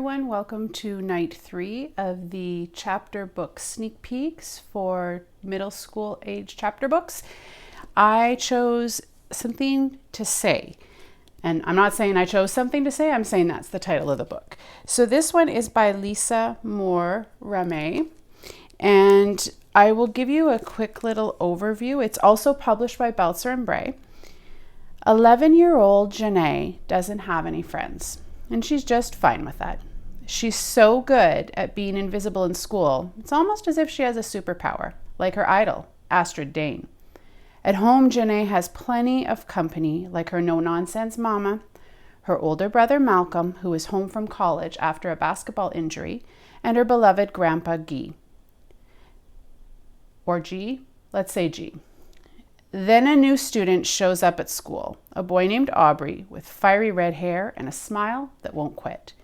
everyone. Welcome to night 3 of the chapter book sneak peeks for middle school age chapter books. I chose something to say. And I'm not saying I chose something to say, I'm saying that's the title of the book. So this one is by Lisa Moor Ramee. And I will give you a quick little overview. It's also published by Belzer and Bray. 11-year-old Janae doesn't have any friends. And she's just fine with that. She's so good at being invisible in school, it's almost as if she has a superpower, like her idol, Astrid Dane. At home, Janae has plenty of company, like her no-nonsense mama, her older brother Malcolm, who is home from college after a basketball injury, and her beloved grandpa Guy. Or G? Let's say G. Then a new student shows up at school, a boy named Aubrey with fiery red hair and a smile that won't quit.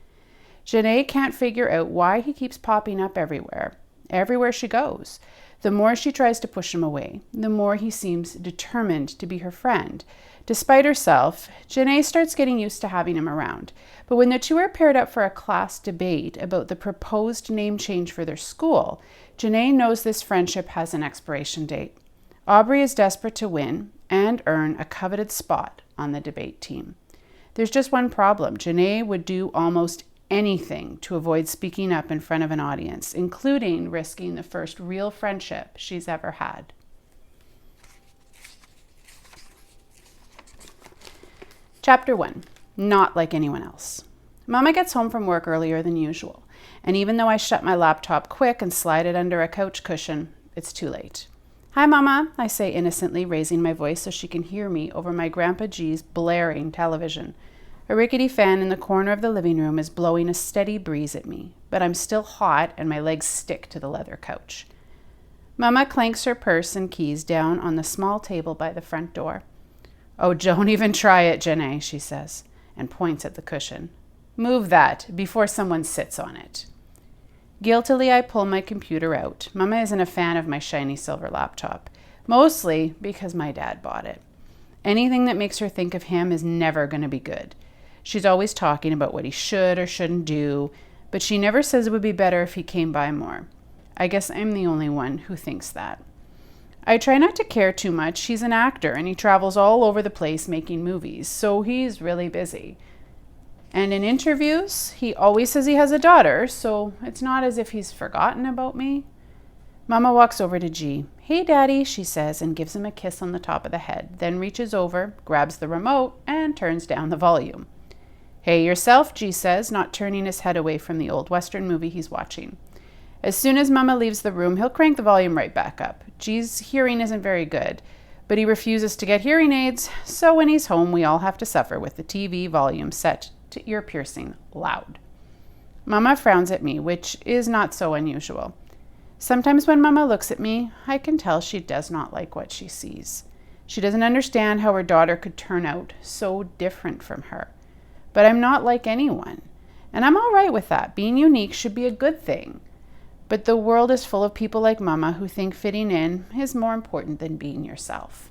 Janae can't figure out why he keeps popping up everywhere she goes. The more she tries to push him away, the more he seems determined to be her friend. Despite herself, Janae starts getting used to having him around. But when the two are paired up for a class debate about the proposed name change for their school, Janae knows this friendship has an expiration date. Aubrey is desperate to win and earn a coveted spot on the debate team. There's just one problem. Janae would do almost anything to avoid speaking up in front of an audience, including risking the first real friendship she's ever had. Chapter 1. Not like anyone else. Mama gets home from work earlier than usual, and even though I shut my laptop quick and slide it under a couch cushion, it's too late. "Hi, Mama," I say innocently, raising my voice so she can hear me over my Grandpa G's blaring television. A rickety fan in the corner of the living room is blowing a steady breeze at me, but I'm still hot and my legs stick to the leather couch. Mama clanks her purse and keys down on the small table by the front door. "Oh, don't even try it, Janae," she says, and points at the cushion. "Move that before someone sits on it." Guiltily, I pull my computer out. Mama isn't a fan of my shiny silver laptop, mostly because my dad bought it. Anything that makes her think of him is never going to be good. She's always talking about what he should or shouldn't do, but she never says it would be better if he came by more. I guess I'm the only one who thinks that. I try not to care too much. He's an actor and he travels all over the place making movies, so he's really busy. And in interviews, he always says he has a daughter, so it's not as if he's forgotten about me. Mama walks over to G. "Hey, Daddy," she says, and gives him a kiss on the top of the head, then reaches over, grabs the remote, and turns down the volume. "Hey yourself," G says, not turning his head away from the old Western movie he's watching. As soon as Mama leaves the room, he'll crank the volume right back up. G's hearing isn't very good, but he refuses to get hearing aids, so when he's home, we all have to suffer with the TV volume set to ear-piercing loud. Mama frowns at me, which is not so unusual. Sometimes when Mama looks at me, I can tell she does not like what she sees. She doesn't understand how her daughter could turn out so different from her. But I'm not like anyone, and I'm all right with that. Being unique should be a good thing. But the world is full of people like Mama who think fitting in is more important than being yourself.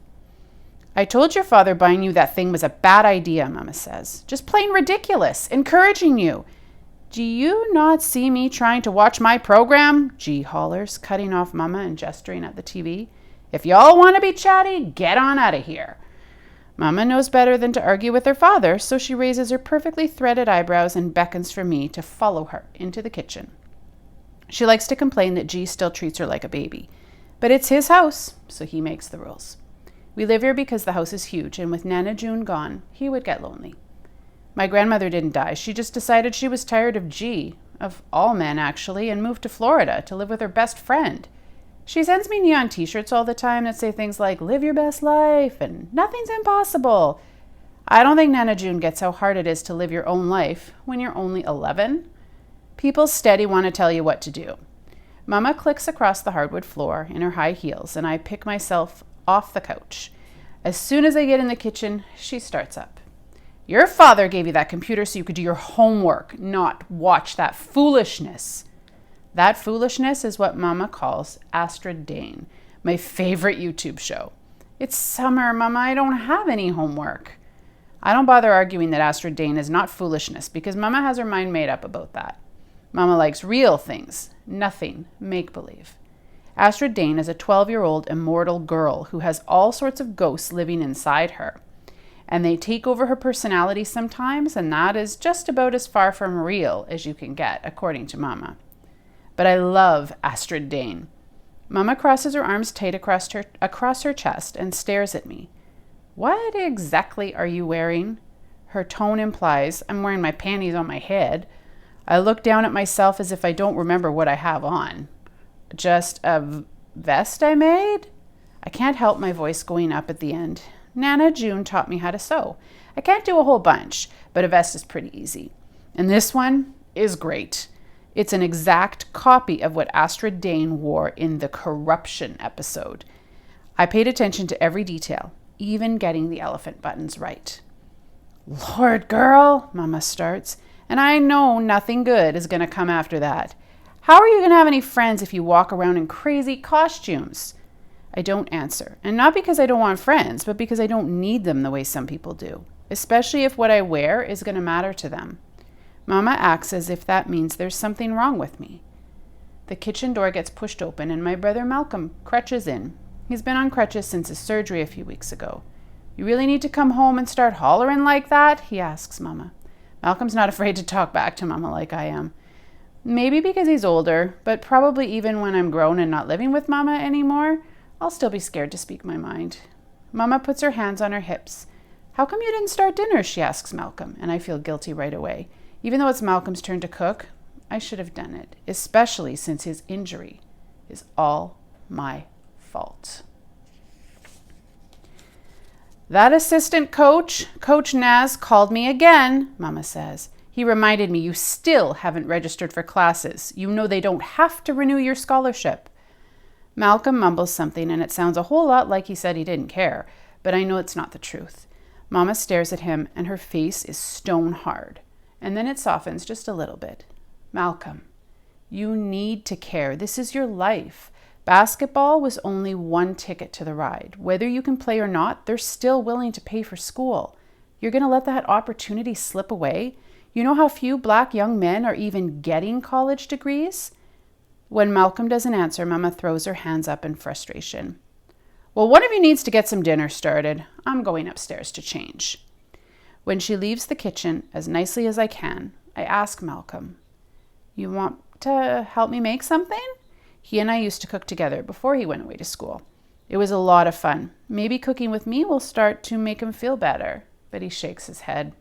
"I told your father buying you that thing was a bad idea," Mama says. "Just plain ridiculous, encouraging you." "Do you not see me trying to watch my program?" G hollers, cutting off Mama and gesturing at the TV. "If y'all want to be chatty, get on out of here." Mama knows better than to argue with her father, so she raises her perfectly threaded eyebrows and beckons for me to follow her into the kitchen. She likes to complain that G still treats her like a baby. But it's his house, so he makes the rules. We live here because the house is huge, and with Nana June gone, he would get lonely. My grandmother didn't die. She just decided she was tired of G, of all men actually, and moved to Florida to live with her best friend. She sends me neon t-shirts all the time that say things like, "Live your best life," and "Nothing's impossible." I don't think Nana June gets how hard it is to live your own life when you're only 11. People steady want to tell you what to do. Mama clicks across the hardwood floor in her high heels, and I pick myself off the couch. As soon as I get in the kitchen, she starts up. "Your father gave you that computer so you could do your homework, not watch that foolishness." That foolishness is what Mama calls Astrid Dane, my favorite YouTube show. "It's summer, Mama. I don't have any homework." I don't bother arguing that Astrid Dane is not foolishness because Mama has her mind made up about that. Mama likes real things, nothing make-believe. Astrid Dane is a 12-year-old immortal girl who has all sorts of ghosts living inside her. And they take over her personality sometimes, and that is just about as far from real as you can get, according to Mama. But I love Astrid Dane. Mama crosses her arms tight across her chest and stares at me. What exactly are you wearing? Her tone implies I'm wearing my panties on my head. I look down at myself as if I don't remember what I have on. Just a vest I made? I can't help my voice going up at the end. Nana June taught me how to sew. I can't do a whole bunch, but a vest is pretty easy. And this one is great. It's an exact copy of what Astrid Dane wore in the Corruption episode. I paid attention to every detail, even getting the elephant buttons right. Lord, girl, Mama starts, and I know nothing good is going to come after that. How are you going to have any friends if you walk around in crazy costumes? I don't answer, and not because I don't want friends, but because I don't need them the way some people do, especially if what I wear is going to matter to them. Mama acts as if that means there's something wrong with me. The kitchen door gets pushed open and my brother Malcolm crutches in. He's been on crutches since his surgery a few weeks ago. You really need to come home and start hollering like that? He asks Mama. Malcolm's not afraid to talk back to Mama like I am. Maybe because he's older, but probably even when I'm grown and not living with Mama anymore, I'll still be scared to speak my mind. Mama puts her hands on her hips. How come you didn't start dinner? She asks Malcolm, and I feel guilty right away. Even though it's Malcolm's turn to cook, I should have done it, especially since his injury is all my fault. That assistant coach, Coach Naz, called me again, Mama says. He reminded me you still haven't registered for classes. You know they don't have to renew your scholarship. Malcolm mumbles something, and it sounds a whole lot like he said he didn't care, but I know it's not the truth. Mama stares at him, and her face is stone hard, and then it softens just a little bit. Malcolm, you need to care. This is your life. Basketball was only one ticket to the ride. Whether you can play or not, they're still willing to pay for school. You're going to let that opportunity slip away? You know how few black young men are even getting college degrees? When Malcolm doesn't answer, Mama throws her hands up in frustration. Well, one of you needs to get some dinner started. I'm going upstairs to change. When she leaves the kitchen, as nicely as I can, I ask Malcolm, you want to help me make something? He and I used to cook together before he went away to school. It was a lot of fun. Maybe cooking with me will start to make him feel better, but he shakes his head.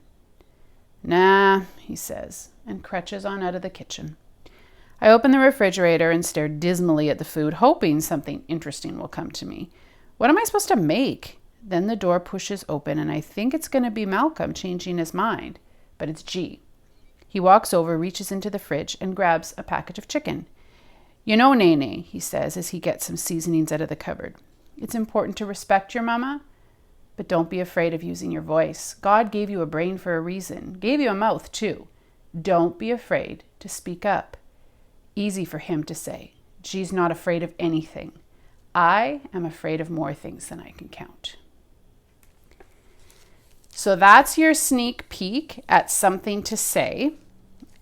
Nah, he says, and crutches on out of the kitchen. I open the refrigerator and stare dismally at the food, hoping something interesting will come to me. What am I supposed to make? Then the door pushes open, and I think it's going to be Malcolm changing his mind, but it's G. He walks over, reaches into the fridge, and grabs a package of chicken. You know, Nene, he says as he gets some seasonings out of the cupboard. It's important to respect your mama, but don't be afraid of using your voice. God gave you a brain for a reason, gave you a mouth too. Don't be afraid to speak up. Easy for him to say. G's not afraid of anything. I am afraid of more things than I can count. So that's your sneak peek at something to say.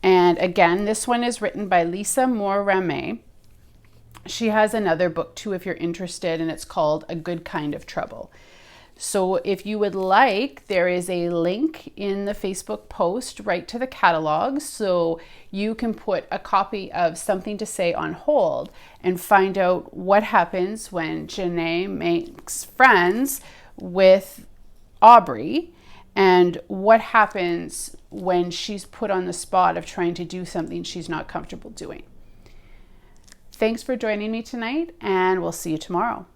And again, this one is written by Lisa Moor Ramee. She has another book too if you're interested, and it's called A Good Kind of Trouble. So if you would like, there is a link in the Facebook post right to the catalog, so you can put a copy of Something to Say on hold and find out what happens when Janae makes friends with Aubrey and what happens when she's put on the spot of trying to do something she's not comfortable doing. Thanks for joining me tonight, and we'll see you tomorrow.